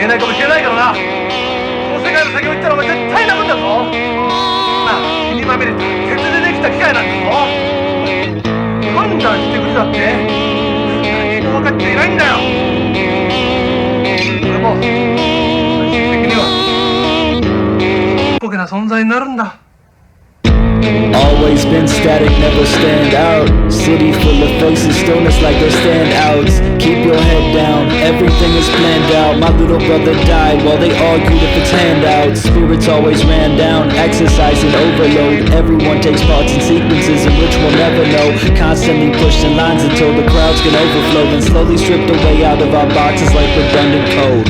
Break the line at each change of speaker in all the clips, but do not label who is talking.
えないかもしれないけどな、この世界の先を行ったらお前絶対泣くんだぞ。なあ、血にまみれて鉄でできた機械なんだぞ。判断してくれだって何も分かっていないんだよ。俺も最終的にはちっぽけな存在になるんだ。
Always been static, never stand out. City full of faces, stillness like they're standouts. Keep your head down, everything is planned out. My little brother died while they argued if it's handouts. Spirits always ran down, exercise and overload. Everyone takes parts in sequences in which we'll never know. Constantly pushing lines until the crowds can overflow, then slowly stripped away out of our boxes like redundant code.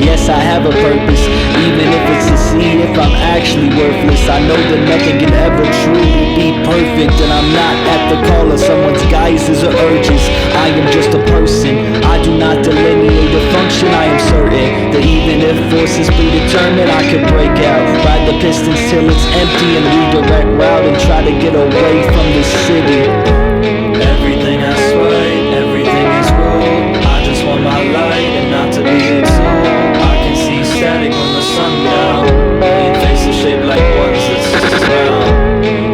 Yes, I have a purpose, even if it's to see if I'm actually worthless. I know that nothing can ever truly be perfect, and I'm not at the call of someone's guises or urges. I am just a person, I do not delineate a function. I am certain that even if forces predetermined, I could break out, ride the pistons till it's empty and redirect route and try to get away from this city. Everything I swear, everything is wrong. I just want my light and not to be exalted. I can see static when the sun down. Million faces shaped like ones that's round.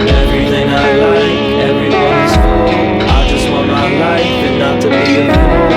Everything I like, everyone is full. I just want my life and not to be a fool.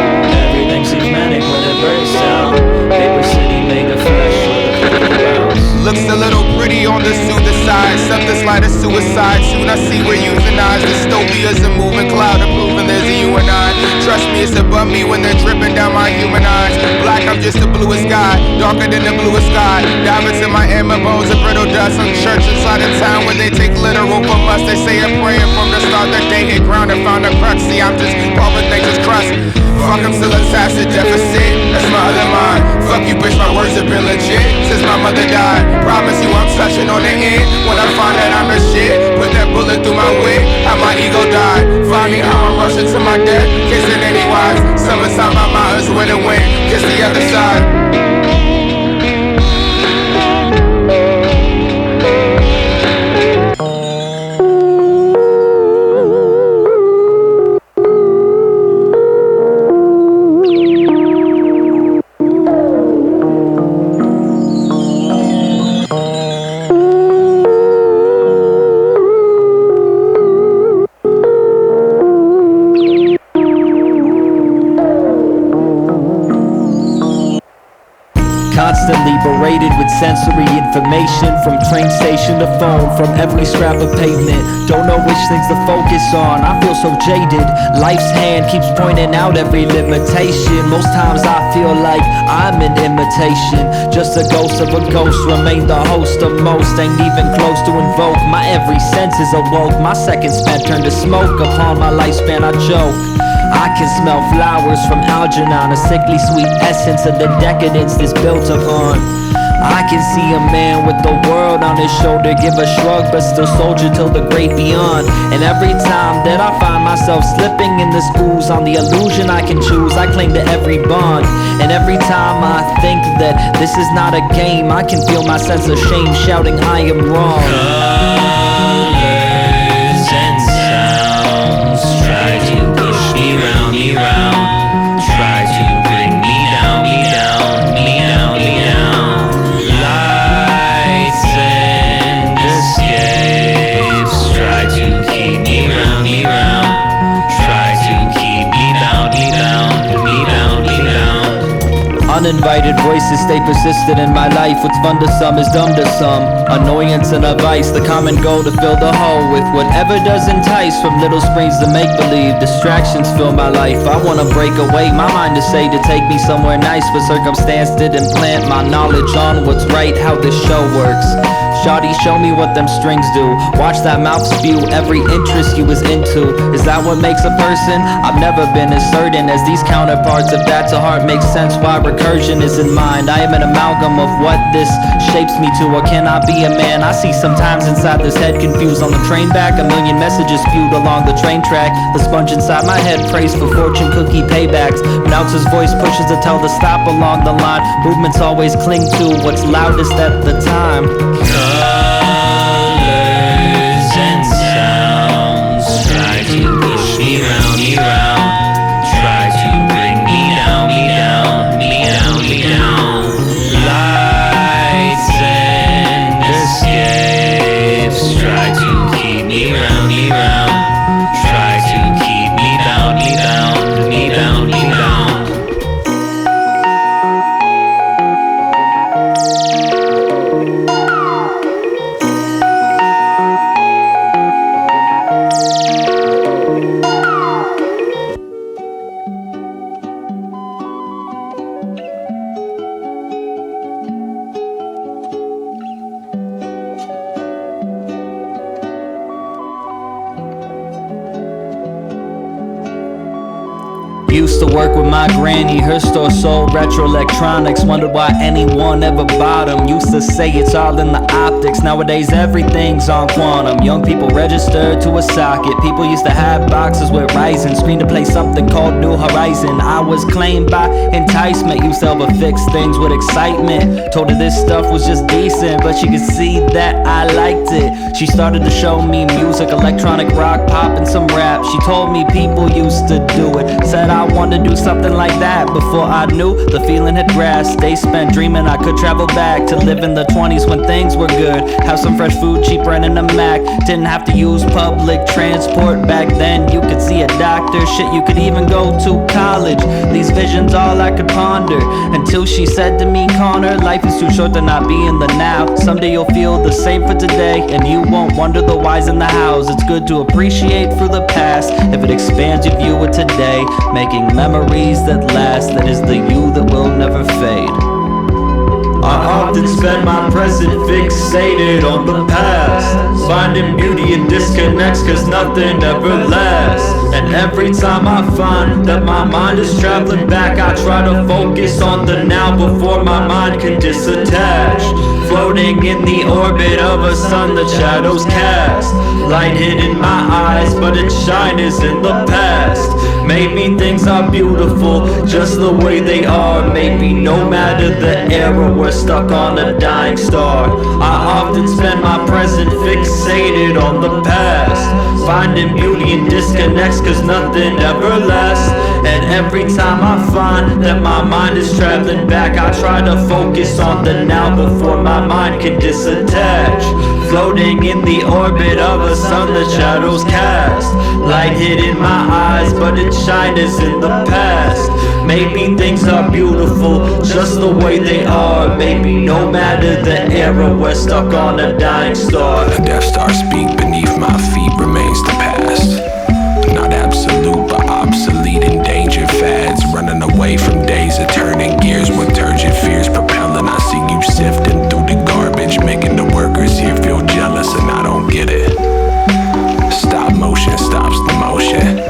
Everything seems manic when it bursts out. Paper City made the flesh with the rounds.
Looks a little pretty on the soother side. Something slight as suicide. Soon I see we're euthanized. Dystopia's a moving cloud, approving there's a you and I. Trust me, it's above me when they're dripping down my human eyes. Black, I'm just the bluest sky, darker than the bluest sky. Dive into my amber bones of brittle dust. Some church inside of town where they take literal from us. They say a prayer from the start that they hit ground and found a crux. See, I'm just part of nature's crust. Fuck, I'm still attached to deficit. That's my other mind. Fuck you, bitch, my words have been legit since my mother died. Promise you I'm touching on the end when I find that I'm the shit. Put that bullet through my wig, how my ego died. Find me how I'm rushing to my death, kissing any wise. Summertime, my mind is where the wind kiss the other side.
Constantly berated with sensory information, from train station to phone, from every scrap of pavement. Don't know which things to focus on, I feel so jaded. Life's hand keeps pointing out every limitation. Most times I feel like I'm an imitation, just a ghost of a ghost. Remain the host of most, ain't even close to invoke. My every sense is awoke, my seconds spent turned to smoke. Upon my lifespan I joke, I can smell flowers from Algernon, a sickly sweet essence of the decadence that's built upon. I can see a man with the world on his shoulder, give a shrug but still soldier till the great beyond. And every time that I find myself slipping in this ooze on the illusion I can choose, I cling to every bond. And every time I think that this is not a game, I can feel my sense of shame shouting I am wrong.
Colors and sounds try to push me round, try to bring me down, me down, me down, me down. Lights and escapes try to keep me round, try to keep me bound, me bound, me bound, me bound.
Uninvited voices stay persistent in my life. What's fun to some is dumb to some. Annoyance and a vice, the common goal to fill the hole with whatever does entice. From little springs to make-believe, distractions fill my life. I wanna break away, my mind to say to take me somewhere nice, but circumstance didn't plant my knowledge on what's right, how this show works. Shawty, show me what them strings do. Watch that mouth spew every interest you was into. Is that what makes a person? I've never been as certain as these counterparts. If that to heart makes sense, why recursion is in mind. I am an amalgam of what this shapes me to, or can I be a man? I see sometimes inside this head confused. On the train back, a million messages spewed along the train track. The sponge inside my head prays for fortune cookie paybacks. Announcer's voice pushes to tell the stop along the line. Movements always cling to what's loudest at the time.
Colors and sounds try to push me round, try to bring me down, me down, me down, me down.
Used to work with my granny, her store sold retro electronics. Wondered why anyone ever bought them. Used to say it's all in the optics. Nowadays everything's on quantum. Young people registered to a socket. People used to have boxes with Ryzen. Screen to play something called New Horizon. I was claimed by enticement. Used to overfix things with excitement. Told her this stuff was just decent, but she could see that I liked it. She started to show me music, electronic rock, pop, and some rap. She told me people used to do it. Said I wanted to do something like that. Before I knew, the feeling had grasped. They spent dreaming I could travel back to live in the 20s when things were good. Have some fresh food, cheap rent in a Mac. Didn't have to use public transport back then. You could see a doctor, shit, you could even go to college. These visions all I could ponder, until she said to me, Conor, life is too short to not be in the now. Someday you'll feel the same for today, and you won't wonder the whys and the hows. It's good to appreciate through the past, if it expands your view of today. Making memories that last, that is the you that will never fade. I often spend my present fixated on the past, finding beauty in disconnects cause nothing ever lasts. And every time I find that my mind is traveling back, I try to focus on the now before my mind can disattach. Floating in the orbit of a sun that shadows cast. Light hid in my eyes but its shine is in the past. Maybe things are beautiful just the way they are. Maybe no matter the era, we're stuck on a dying star. I often spend my present fixated on the past, finding beauty in disconnects cause nothing ever lasts. And every time I find that my mind is traveling back, I try to focus on the now before my mind can disattach. Floating in the orbit of a sun that shadows cast. Light hid in my eyes but its shine is in the past. Maybe things are beautiful just the way they are. Maybe no matter the era, we're stuck on a dying star.
The Death Star speak beneath my feet remains the past. Not absolute but obsolete, endangered fads. Running away from days of turning gears with turgid fears propelling. I see you sifting through the garbage, making the workers here feel jealous, and I don't get it. Stop motion stops the motion.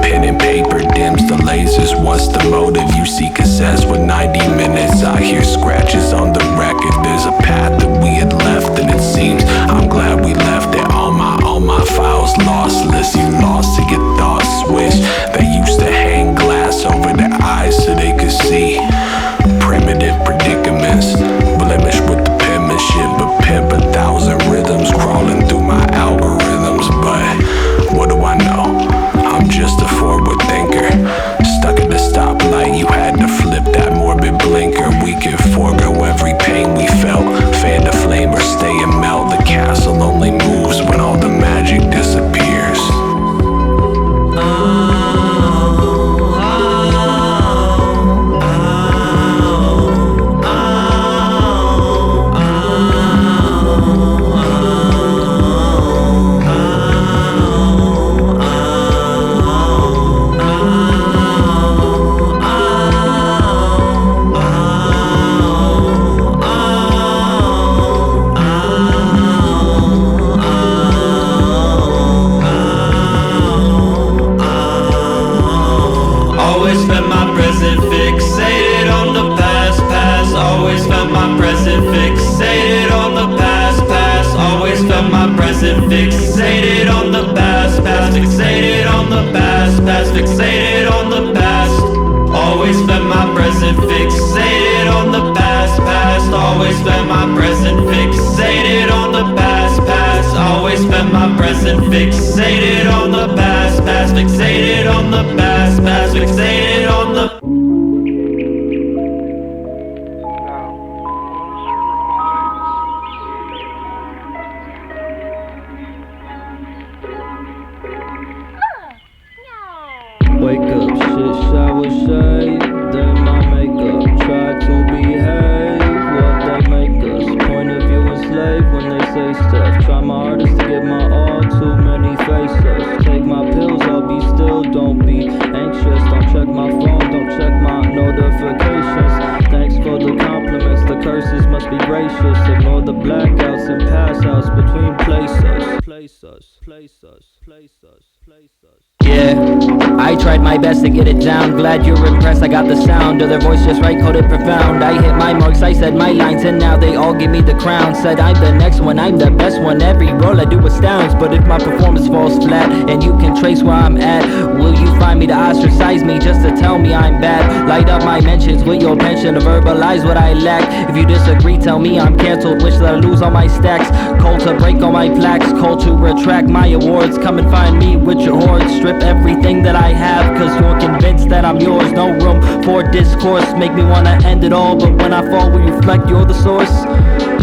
Pen and paper dims the lasers. What's the motive? You see cassettes with 90 minutes. I hear scratches on the record. There's a path that we had left, and it seems I'm glad we left it. All my files lossless. You lost to your thoughts. Wish they used to hang glass over their eyes so they could see primitive predicaments. Blemish with the penmanship, but pimp 1,000 rhythms crawling through my algorithms. But what do I know? I'm just a forward thinker, stuck at the stoplight. You had to flip that morbid blinker. We could forego every pain we felt, fan the flame or stay and melt. The castle only moves when all the magic disappears.
Fixated on the past, fixated on the past, fixated on the past. Always spend my present fixated on the past, always spend my present fixated on the past, always spend my present fixated on the past, fixated on the past, fixated on the
Wake up, shit, shower, shade, then my makeup. Try to behave, what they make us. Point of view enslaved when they say stuff. Try my hardest to give my all, too many face-ups. Take my pills, I'll be still, don't be anxious. Don't check my phone, don't check my notifications. Thanks for the compliments, the curses must be gracious. Ignore the blackouts and pass outs between place us. Yeah, I tried my best to get it down. Glad you're impressed, I got the sound of their voice just right, coded profound. I hit my marks, I said my lines, and now they all give me the crown. Said I'm the next one, I'm the best one. Every role I do astounds. But if my performance falls flat and you can trace where I'm at, will you find me to ostracize me just to tell me I'm bad? Light up my mentions with your pension to verbalize what I lack. If you disagree, tell me I'm cancelled. Wish that I lose all my stacks. Cold to break all my plaques, cold to retract my awards. Come and find me with your hordes. Strip everything that I have, cause you're convinced that I'm yours. No room for discourse, make me wanna end it all. But when I fall, we reflect, you're the source.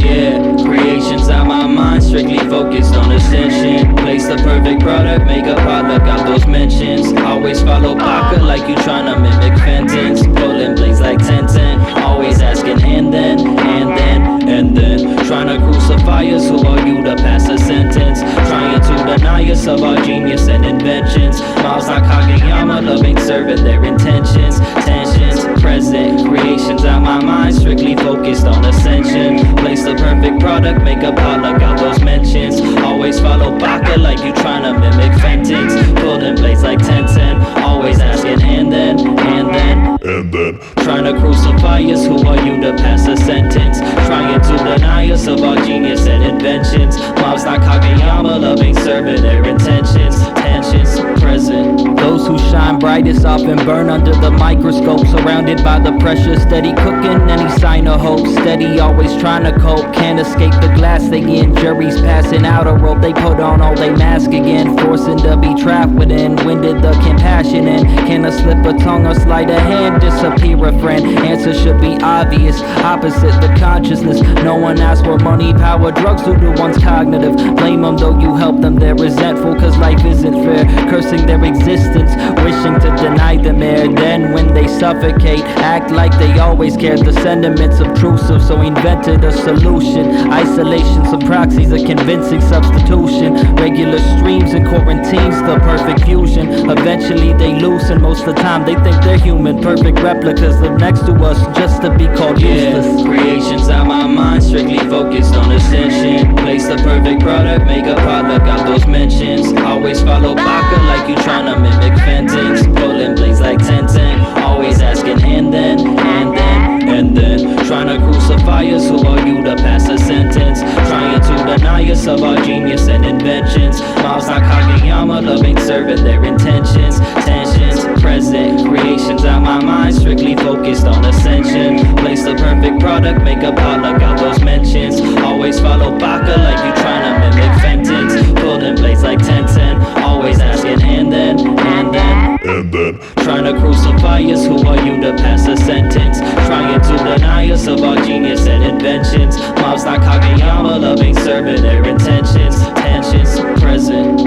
Yeah, creations out my mind, strictly focused on ascension. Place the perfect product, make a pot, look out those mentions. Always follow Baka like you tryna mimic Fenton's. Pulling blades like 10-10, always asking and then, and then, and then. Tryna crucify us, who are you to pass a sentence? Trying to deny us of our genius and inventions. Miles like Kageyama, loving, serving their intentions. Tensions, present, creations out my mind, strictly focused on ascension. Place the perfect product, make a pot, look out those mentions. Always follow Baka like you tryna mimic Fenton's. Pulling blades like 10-10, always asking and then, and then, and then. Tryna crucify us, who are you to pass a sentence? Trying to deny us of our genius and inventions. Mobs like Kageyama, loving, serving their intentions. Tensions, present. Those who shine brightest often burn under the microscope. Surrounded by the pressure, steady cooking, any sign of hope. Steady, always trying to cope, can't escape the glass they in. Juries passing out a rope, they put on all they mask again. Forcing to be trapped within, when did the compassion end? Can a slip a tongue or sleight of hand disappear a friend? Answer should be obvious, opposite the consciousness. No one asks for money, power, drugs do to one's cognitive. Blame them though you help them, they're resentful cause life isn't fair. Cursing their existence, wishing to deny them air. Then when they suffocate, act like they always cared. The sentiments obtrusive, so invented a solution. Isolation, some proxies, a convincing substitution. Regular streams and quarantines, the perfect fusion. Eventually they loosen, most of the time they think they're human. Perfect replicas live next to us just to be called useless. Creations out my mind, strictly focused on ascension. Place the perfect product, make a pot, look out those mentions. Always follow Baka like you tryna mimic Fenton's. Pulling blades like 10-10, always asking and then, and then, and then. Tryna crucify us, who are you to pass a sentence? Trying to deny us of our genius and inventions. Miles like Kageyama, loving, serving their intentions. Tensions, present, creations out my mind, strictly focused on ascension. Place the perfect product, make a pot, look out those mentions. Always follow Baka like you tryna mimic Fenton's. Pulling blades like 10-10, always asking and then, and then, and then. Tryna crucify us, who are you to pass a sentence? Trying to deny us of our genius and inventions. Mobs like Kageyama, loving, serving their intentions. Tensions, present.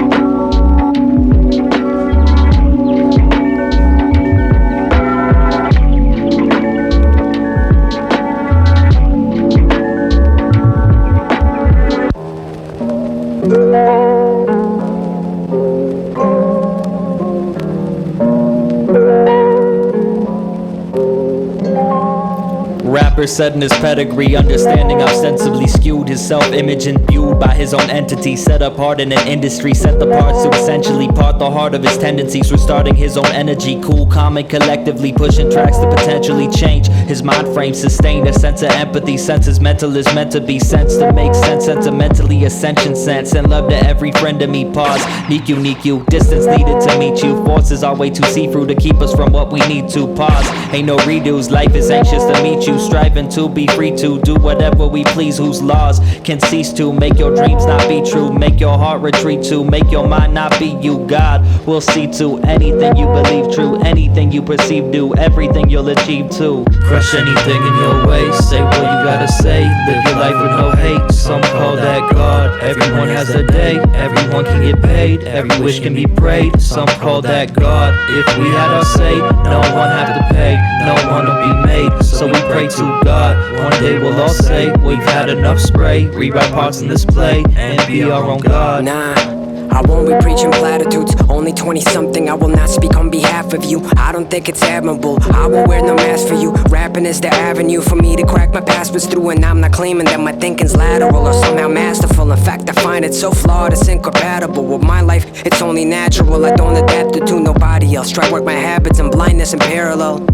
Rapper said in his pedigree, understanding ostensibly skewed. His self-image imbued by his own entity, set apart in an industry, set the parts to essentially part the heart of his tendencies, restarting his own energy. Cool, calm and collectively pushing tracks to potentially change his mind frame, sustain a sense of empathy. Sense his mental is meant to be sense to make sense, sentimentally ascension sense. And love to every friend of me, pause, Niku, distance needed to meet you. Forces our way to see through to keep us from what we need to. Pause, ain't no redos, life is anxious to meet you. Striving to be free to do whatever we please, whose laws can cease to make your dreams not be true. Make your heart retreat to, make your mind not be you. God will see to anything you believe true, anything you perceive do, everything you'll achieve too. Crush anything in your way, say what you gotta say, live your life with no hate. Some call that God, everyone has a day, everyone can get paid, every wish can be prayed. Some call that God, if we had our say, no one have to pay, no one will be made. So we pray to God, one day we'll all say we've had enough spray, rewrite parts in this play and be our own God.
Nah, I won't be preaching platitudes, only 20-something, I will not speak on behalf of you. I don't think it's admirable, I won't wear no mask for you. Rapping is the avenue for me to crack my passwords through, and I'm not claiming that my thinking's lateral or somehow masterful. In fact, I find it so flawed it's incompatible with my life. It's only natural, I don't adapt it to nobody else. Try work my habits and blindness in parallel.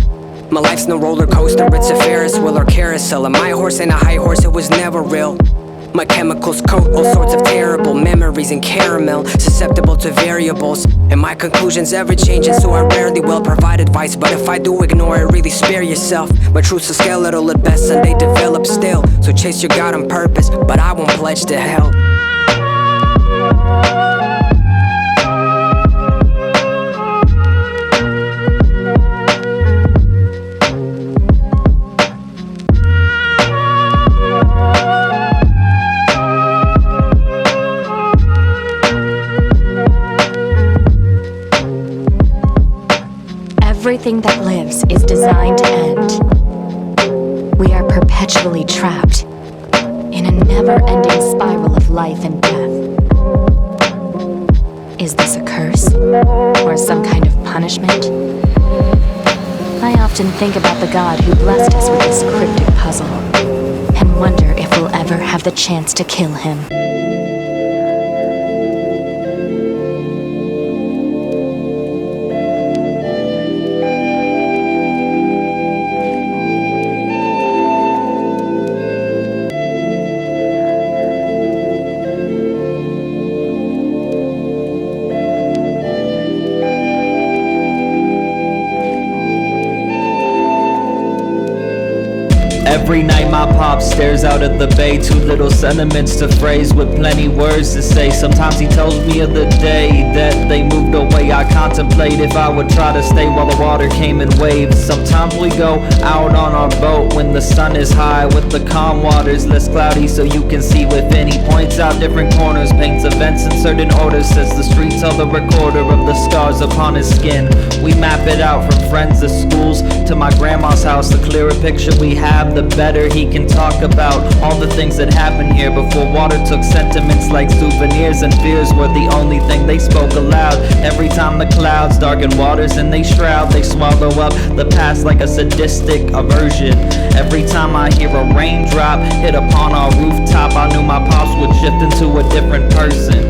My life's no roller coaster, it's a Ferris wheel or carousel, and my horse ain't a high horse, it was never real. My chemicals coat all sorts of terrible memories in caramel, susceptible to variables, and my conclusions ever changing, so I rarely will provide advice. But if I do ignore it, really spare yourself. My truths are skeletal at best, and they develop still. So chase your God on purpose, but I won't pledge to hell.
Everything that lives is designed to end. We are perpetually trapped in a never-ending spiral of life and death. Is this a curse or some kind of punishment? I often think about the God who blessed us with this cryptic puzzle and wonder if we'll ever have the chance to kill him.
Every night my pop stares out at the bay, too little sentiments to phrase with plenty words to say. Sometimes he tells me of the day that they moved away. I contemplate if I would try to stay while the water came in waves. Sometimes we go out on our boat when the sun is high, with the calm waters less cloudy so you can see within. He points out different corners, paints events in certain orders, says the streets are the recorder of the scars upon his skin. We map it out from friends to schools to my grandma's house. The clearer picture we have, the better he can talk about all the things that happened here before water took sentiments like souvenirs, and fears were the only thing they spoke aloud. Every time the clouds darken waters and they shroud, they swallow up the past like a sadistic aversion. Every time I hear a raindrop hit upon our rooftop, I knew my pops would shift into a different person.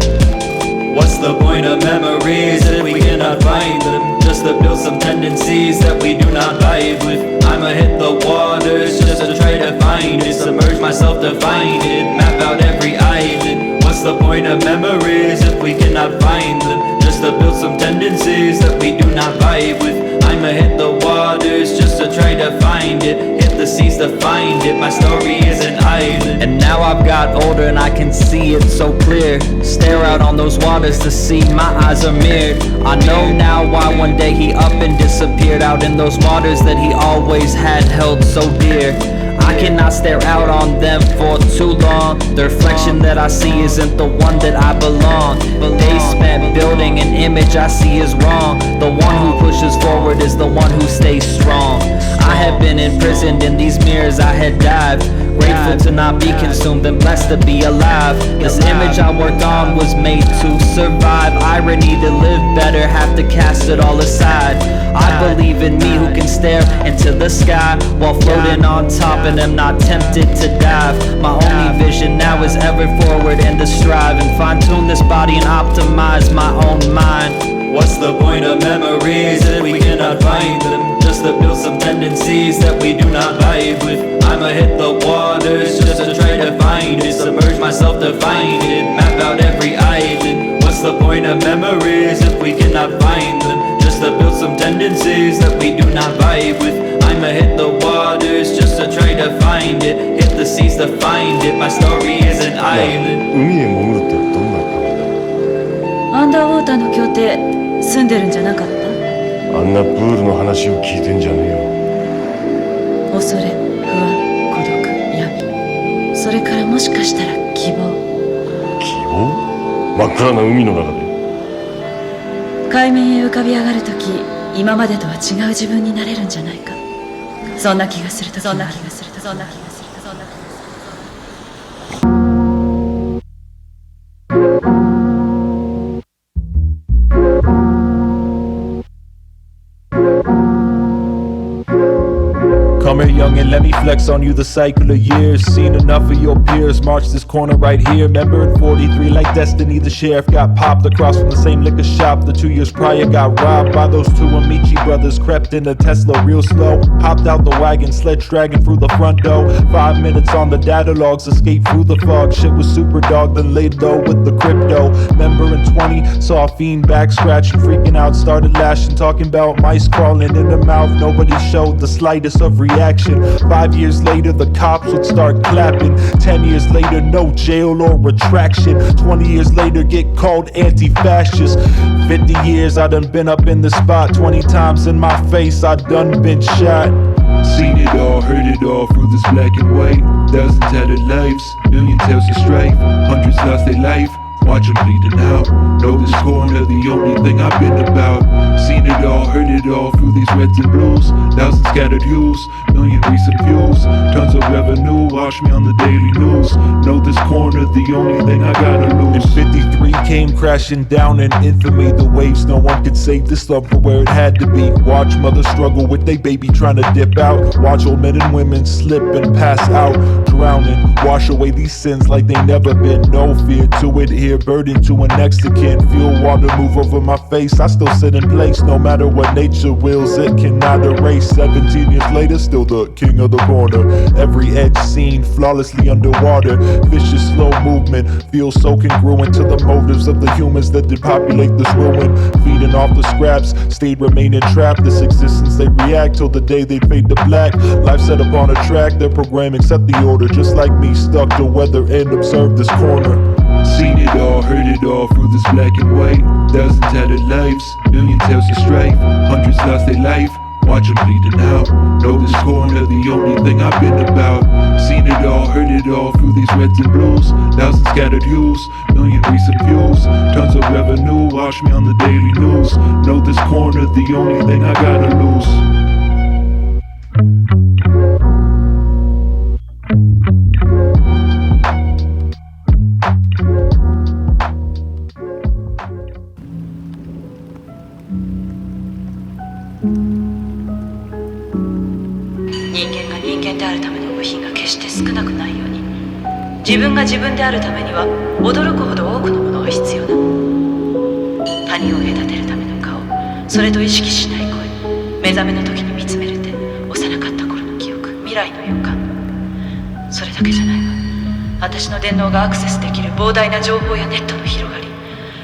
What's the point of memories if we cannot find them? Just to build some tendencies that we do not vibe with. I'ma hit the waters just to try to find it, submerge myself to find it, map out every island. What's the point of memories if we cannot find them? Just to build some tendencies that we do not vibe with. I'ma hit the waters just to try to find it, hit the seas to find it. My story is an island. And now I've got older and I can see it so clear. Stare out on those waters to see my eyes are mirrored. I know now why one day he up and disappeared out in those waters that he always had held so dear. I cannot stare out on them for too long. The reflection that I see isn't the one that I belong. They spent building an image I see is wrong. The one who pushes forward is the one who stays strong. I had been imprisoned in these mirrors, I had dived. Grateful to not be consumed and blessed to be alive. This image I worked on was made to survive. Irony to live better, have to cast it all aside. I believe in me who can stare into the sky while floating on top and am not tempted to dive. My only vision now is ever forward and to strive and fine-tune this body and optimize my own mind. What's the point of memories if we cannot find them? Just to build some tendencies that we do not vibe with. I'ma hit the waters just to try to find it, submerge myself to find it, map out every island. What's the point of memories if we cannot find them? Just to build some tendencies that we do not vibe with. I'ma hit the waters just to try to find it, hit the seas to find it. My story is an island.
海へ潜るってどんな感じだ？
アンダーウォーターの協定住んでるんじゃなかった？
あんなプールの話を聞いてんじゃねえよ。
恐れ、不安、孤独、闇、それからもしかしたら希望。
希望？真っ暗な海の中で。
海面へ浮かび上がるとき、今までとは違う自分になれるんじゃないか。そんな気がするとそんな気がするとそんな気がするとそんな気がする。
Come here, young, and let me flex on you the cycle of years. Seen enough of your peers march this corner right here. Remember in 43, like Destiny, the sheriff got popped across from the same liquor shop. The 2 years prior got robbed by those two Amici brothers. Crept in a Tesla real slow, hopped out the wagon, sledge dragging through the front door. 5 minutes on the data logs, escaped through the fog. Shit was super dog, then laid low with the crypto. Remember in 20, saw a fiend back scratching, freaking out, started lashing, talking about mice crawling in the mouth. Nobody showed the slightest of reaction. 5 years later, the cops would start clapping. 10 years later, no jail or retraction. 20 years later, get called anti-fascist. 50 years, I done been up in the spot. 20 times in my face, I done been shot.
Seen it all, heard it all through this black and white. Thousands tattered lives, million tales of strife. Hundreds lost their life, watch them bleeding out. Know this corner, the only thing I've been about. Seen it all, heard it all through these reds and blues. Thousands scattered hues, million recent views. Tons of revenue, watch me on the daily news. Know this corner, the only thing I gotta lose.
And 53 came crashing down in infamy. The waves, no one could save this love from where it had to be. Watch mothers struggle with they baby trying to dip out. Watch old men and women slip and pass out, drowning. Wash away these sins like they never been. No fear to it here, burden to a next of kin. Feel water move over my face, I still sit in place. No matter what nature wills, it cannot erase. 17 years later, still the king of the corner. Every edge seen, flawlessly underwater. Vicious slow movement, feels so congruent to the motives of the humans that did populate this ruin. Feeding off the scraps, stayed remaining trapped. This existence they react till the day they fade to black. Life set upon a track, their programming set the order. Just like me, stuck to weather and observe this corner.
Seen it all, heard it all through this black and white. Thousands tattered lives, million tales of strife. Hundreds lost their life, watch them bleeding out. Know this corner, the only thing I've been about. Seen it all, heard it all through these reds and blues. Thousands scattered hues, million recent views. Tons of revenue, watch me on the daily news. Know this corner, the only thing I gotta lose.
自分が自分であるためには驚くほど多くのものが必要なの。他人を隔てるための顔、それと意識しない声、目覚めの時に見つめる手、幼かった頃の記憶、未来の予感。それだけじゃないわ。私の電脳がアクセスできる膨大な情報やネットの広がり、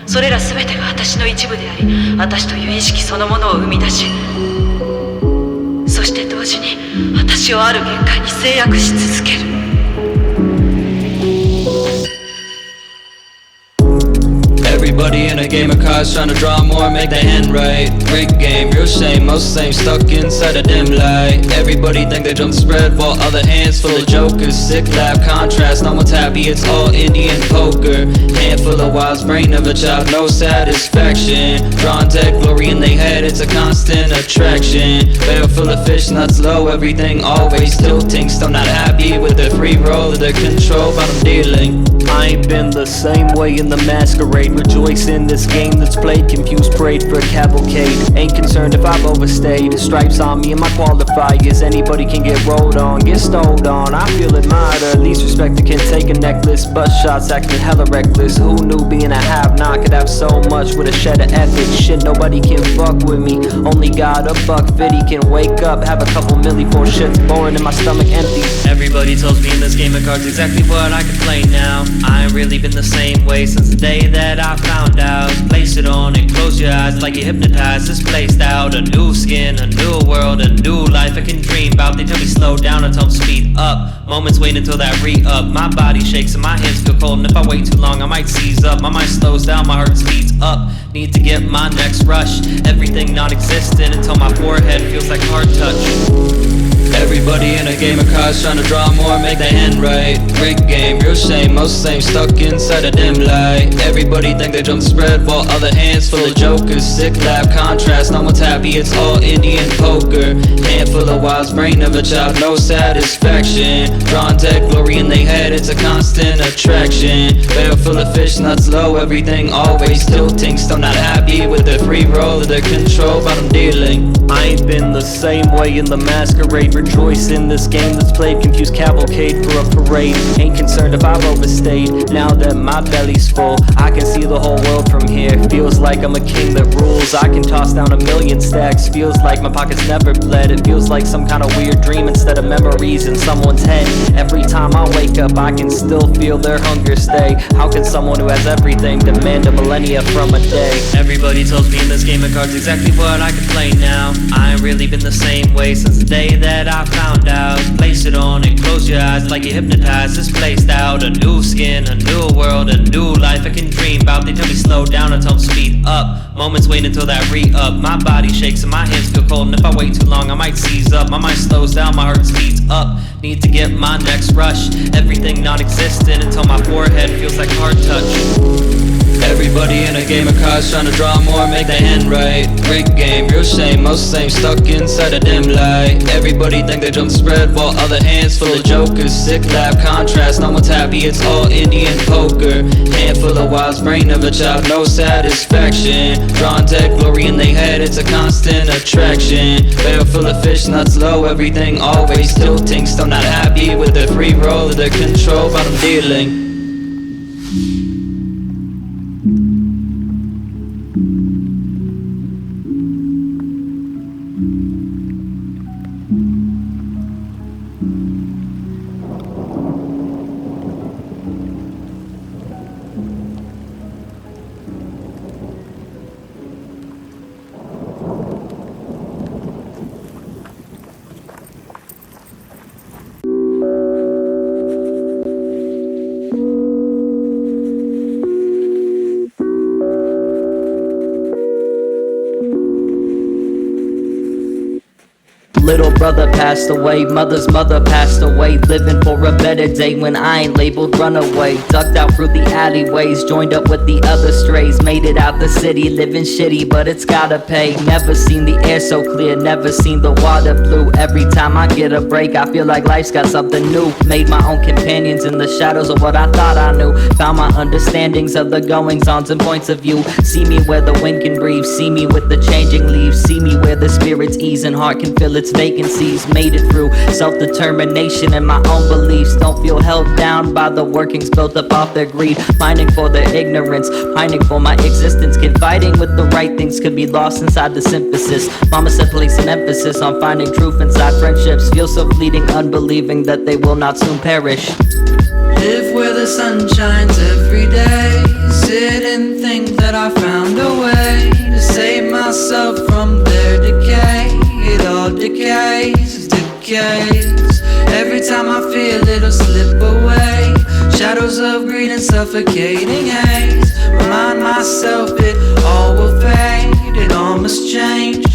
それら全てが私の一部であり、私という意識そのものを生み出し、そして同時に私をある限界に制約し続ける。
Everybody in a game of cards trying to draw more, make the hand right. Great game, real shame, most same, stuck inside a dim light. Everybody think they jump the spread while other hands full of jokers. Sick lab contrast, no one's happy, it's all Indian poker. Handful of wilds, brain of a child, no satisfaction. Drawn dead glory in they head, it's a constant attraction. Barrel full of fish, nuts low, everything always tilting. Still not happy with the free roll of the control, but I'm dealing.
I ain't been the same way in the masquerade. Rejoice in this game that's played. Confused parade for a cavalcade. Ain't concerned if I've overstayed. Stripes on me and my qualifiers. Anybody can get rolled on, get stoled on. I feel admired, or at least respected. Can take a necklace, bust shots, acting hella reckless. Who knew being a have-not could have so much with a shed of ethics? Shit, nobody can fuck with me. Only God, a $150 can wake up, have a couple milli for shit's boring and my stomach empty.
Everybody tells me in this game of cards exactly what I can play now. I ain't really been the same way since the day that I found out. Place it on and close your eyes like you're hypnotized. It's placed out, a new skin, a new world, a new life I can dream about. They tell me slow down and tell me speed up. Moments wait until that re-up. My body shakes and my hands feel cold, and if I wait too long I might seize up. My mind slows down, my heart speeds up. Need to get my next rush. Everything non-existent until my forehead feels like hard touch. Everybody in a game of cards trying to draw more, make the hand right. Great game, real shame, most same, stuck inside a dim light. Everybody think they jump the spread while other hands full of jokers. Sick lab contrast, no one's happy, it's all Indian poker.
Handful of wiles, brain of a child, no satisfaction. Drawn dead glory in they head, it's a constant attraction. Barrel full of fish, nuts low, everything always tilting. Still not happy with the free roll of the control, but I'm dealing.
I ain't been the same way in the masquerade. Rejoice in this game that's played, confused cavalcade for a parade. Ain't concerned if I've overstayed, now that my belly's full. I can see the whole world from here, feels like I'm a king that rules. I can toss down 1,000,000 stacks, feels like my pockets never bled. It feels like some kind of weird dream instead of memories in someone's head. Every time I wake up I can still feel their hunger stay. How can someone who has everything demand a millennia from a day?
Everybody tells me in this game of cards exactly what I can play now. I ain't really been the same way since the day that I found out. Place it on and close your eyes like you're hypnotized. It's placed out, a new skin, a new world, a new life I can dream about. They tell me slow down and tell me speed up. Moments wait until that re-up. My body shakes and my hands feel cold, and if I wait too long I might seize up. My mind slows down, my heart speeds up. Need to get my next rush. Everything non-existent until my forehead feels like hard touch.
Everybody in a game of cards trying to draw more, make the hand right. Rigged game, real shame, most same, stuck inside a dim light. Everybody think they jump spread while other hands full of jokers. Sick lab contrast, no one's happy, it's all Indian poker. Handful of wiles, brain of a child, no satisfaction. Drawn dead glory in they head, it's a constant attraction. Barrel full of fish, nuts low, everything always tilting. Still not happy with the free roll of the control, but I'm dealing.
Little brother passed away, mother's mother passed away. Living for a better day when I ain't labeled runaway. Ducked out through the alleyways, joined up with the other strays. Made it out the city, living shitty, but it's gotta pay. Never seen the air so clear, never seen the water blue. Every time I get a break, I feel like life's got something new. Made my own companions in the shadows of what I thought I knew. Found my understandings of the goings-ons and points of view. See me where the wind can breathe, see me with the changing leaves. See me where the spirit's ease and heart can feel its vacancies. Made it through self-determination and my own beliefs. Don't feel held down by the workings built up off their greed. Pining for their ignorance, pining for my existence. Confiding with the right things could be lost inside the synthesis. Mama said place an emphasis on finding truth inside friendships. Feel so fleeting, unbelieving that they will not soon perish.
Live where the sun shines every day. Sit and think that I found a way to save myself from their decay. It all decays, decays. Every time I feel it'll slip away. Shadows of greed and suffocating haze. Remind myself it all will fade. It all must change.